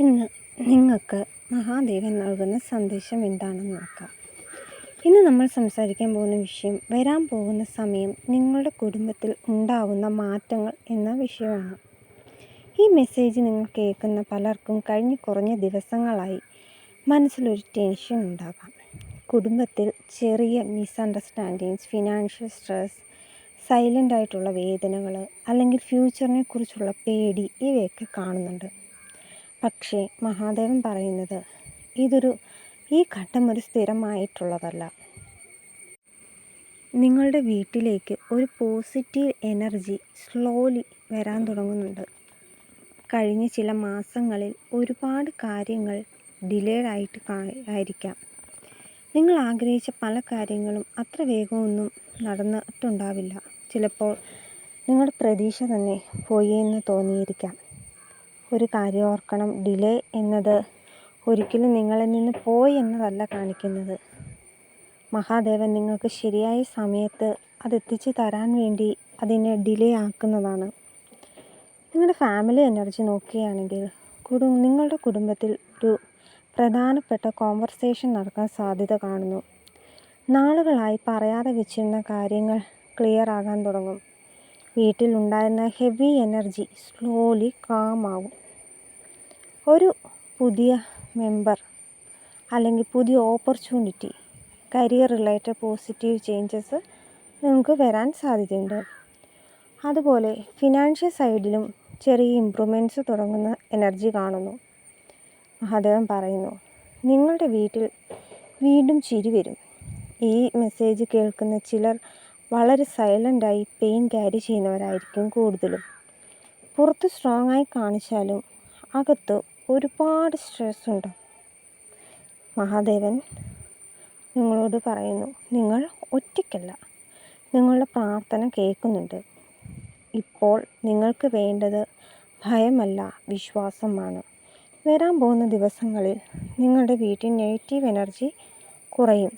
ഇന്ന് നിങ്ങൾക്ക് മഹാദേവൻ നൽകുന്ന സന്ദേശം എന്താണെന്ന് നോക്കാം. ഇന്ന് നമ്മൾ സംസാരിക്കാൻ പോകുന്ന വിഷയം വരാൻ പോകുന്ന സമയം നിങ്ങളുടെ കുടുംബത്തിൽ ഉണ്ടാവുന്ന മാറ്റങ്ങൾ എന്ന വിഷയമാണ്. ഈ മെസ്സേജ് നിങ്ങൾ കേൾക്കുന്ന പലർക്കും കഴിഞ്ഞ കുറഞ്ഞ ദിവസങ്ങളായി മനസ്സിലൊരു ടെൻഷൻ ഉണ്ടാകാം. കുടുംബത്തിൽ ചെറിയ മിസ്അണ്ടർസ്റ്റാൻഡിങ്സ്, ഫിനാൻഷ്യൽ സ്ട്രെസ്, സൈലൻ്റായിട്ടുള്ള വേദനകൾ, അല്ലെങ്കിൽ ഫ്യൂച്ചറിനെ കുറിച്ചുള്ള പേടി, ഇവയൊക്കെ കാണുന്നുണ്ട്. പക്ഷേ മഹാദേവൻ പറയുന്നത് ഈ ഘട്ടം ഒരു സ്ഥിരമായിട്ടുള്ളതല്ല. നിങ്ങളുടെ വീട്ടിലേക്ക് ഒരു പോസിറ്റീവ് എനർജി സ്ലോലി വരാൻ തുടങ്ങുന്നുണ്ട്. കഴിഞ്ഞ ചില മാസങ്ങളിൽ ഒരുപാട് കാര്യങ്ങൾ ഡിലേഡ് ആയിട്ട് ആയിരിക്കാം. നിങ്ങൾ ആഗ്രഹിച്ച പല കാര്യങ്ങളും അത്ര വേഗമൊന്നും നടന്നിട്ടുണ്ടാവില്ല. ചിലപ്പോൾ നിങ്ങളുടെ പ്രതീക്ഷ തന്നെ പോയി എന്ന് തോന്നിയിരിക്കാം. ഒരു കാര്യം ഓർക്കണം, ഡിലേ എന്നത് ഒരിക്കലും നിങ്ങളിൽ നിന്ന് പോയി എന്നതല്ല കാണിക്കുന്നത്. മഹാദേവൻ നിങ്ങൾക്ക് ശരിയായ സമയത്ത് അതെത്തിച്ചു തരാൻ വേണ്ടി അതിനെ ഡിലേ ആക്കുന്നതാണ്. നിങ്ങളുടെ ഫാമിലി എനർജി നോക്കുകയാണെങ്കിൽ നിങ്ങളുടെ കുടുംബത്തിൽ ഒരു പ്രധാനപ്പെട്ട കോൺവെർസേഷൻ നടക്കാൻ സാധ്യത കാണുന്നു. നാളുകളായി പറയാതെ വെച്ചിരുന്ന കാര്യങ്ങൾ ക്ലിയർ ആകാൻ തുടങ്ങും. വീട്ടിലുണ്ടായിരുന്ന ഹെവി എനർജി സ്ലോലി കാം ആവും. ഒരു പുതിയ മെമ്പർ അല്ലെങ്കിൽ പുതിയ opportunity, career related positive changes നിങ്ങൾക്ക് വരാൻ സാധ്യതയുണ്ട്. അതുപോലെ ഫിനാൻഷ്യൽ സൈഡിലും ചെറിയ ഇമ്പ്രൂവ്മെൻറ്റ്സ് തുടങ്ങുന്ന എനർജി കാണുന്നു. മഹാദേവൻ പറയുന്നു, നിങ്ങളുടെ വീട്ടിൽ വീണ്ടും ചിരി വരും. ഈ മെസ്സേജ് കേൾക്കുന്ന ചിലർ വളരെ സൈലൻ്റായി പെയിൻ ക്യാരി ചെയ്യുന്നവരായിരിക്കും കൂടുതലും. പുറത്ത് സ്ട്രോങ് ആയി കാണിച്ചാലും അകത്ത് ഒരുപാട് സ്ട്രെസ് ഉണ്ട്. മഹാദേവൻ നിങ്ങളോട് പറയുന്നു, നിങ്ങൾ ഒറ്റയ്ക്കല്ല. നിങ്ങളുടെ പ്രാർത്ഥന കേൾക്കുന്നുണ്ട്. ഇപ്പോൾ നിങ്ങൾക്ക് വേണ്ടത് ഭയമല്ല, വിശ്വാസമാണ്. വരാൻ പോകുന്ന ദിവസങ്ങളിൽ നിങ്ങളുടെ വീട്ടിൽ നെഗറ്റീവ് എനർജി കുറയും.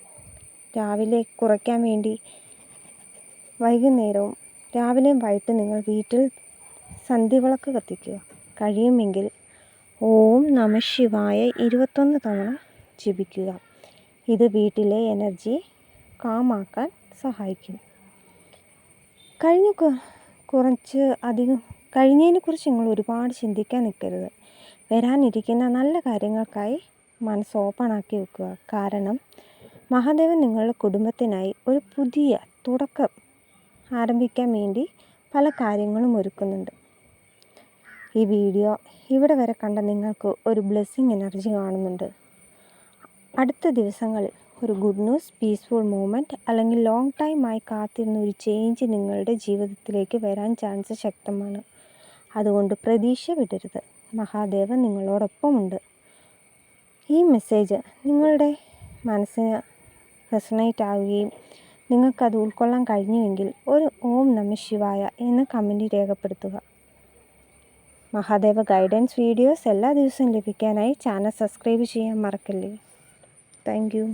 രാവിലെ കുറയ്ക്കാൻ വേണ്ടി വൈകുന്നേരവും രാവിലെയും വൈകിട്ട് നിങ്ങൾ വീട്ടിൽ സന്ധ്യവിളക്ക് കത്തിക്കുക. കഴിയുമെങ്കിൽ ഓം നമഃ ശിവായ 21 തവണ ജപിക്കുക. ഇത് വീട്ടിലെ എനർജി കാമാക്കാൻ സഹായിക്കും. കഴിഞ്ഞതിനെക്കുറിച്ച് നിങ്ങൾ ഒരുപാട് ചിന്തിക്കാൻ നിൽക്കരുത്. വരാനിരിക്കുന്ന നല്ല കാര്യങ്ങൾക്കായി മനസ്സ് ഓപ്പണാക്കി വെക്കുക. കാരണം മഹാദേവൻ നിങ്ങളുടെ കുടുംബത്തിനായി ഒരു പുതിയ തുടക്കം ആരംഭിക്കാൻ വേണ്ടി പല കാര്യങ്ങളും ഒരുക്കുന്നുണ്ട്. ഈ വീഡിയോ ഇവിടെ വരെ കണ്ട നിങ്ങൾക്ക് ഒരു ബ്ലെസ്സിങ് എനർജി കാണുന്നുണ്ട്. അടുത്ത ദിവസങ്ങളിൽ ഒരു ഗുഡ് ന്യൂസ്, പീസ്ഫുൾ മൂമെൻറ്റ്, അല്ലെങ്കിൽ ലോങ് ടൈമായി കാത്തിരുന്ന ഒരു ചേഞ്ച് നിങ്ങളുടെ ജീവിതത്തിലേക്ക് വരാൻ ചാൻസ് ശക്തമാണ്. അതുകൊണ്ട് പ്രതീക്ഷ വിടരുത്. മഹാദേവൻ നിങ്ങളോടൊപ്പമുണ്ട്. ഈ മെസ്സേജ് നിങ്ങളുടെ മനസ്സിന് റെസണേറ്റ് ആവുകയും നിങ്ങൾക്കത് ഉൾക്കൊള്ളാൻ കഴിഞ്ഞുവെങ്കിൽ ഒരു ഓം നമഃ ശിവായ എന്ന് കമൻറ്റ് രേഖപ്പെടുത്തുക. മഹാദേവ ഗൈഡൻസ് വീഡിയോസ് എല്ലാ ദിവസവും ലഭിക്കാനായി ചാനൽ സബ്സ്ക്രൈബ് ചെയ്യാൻ മറക്കല്ലേ. Thank you.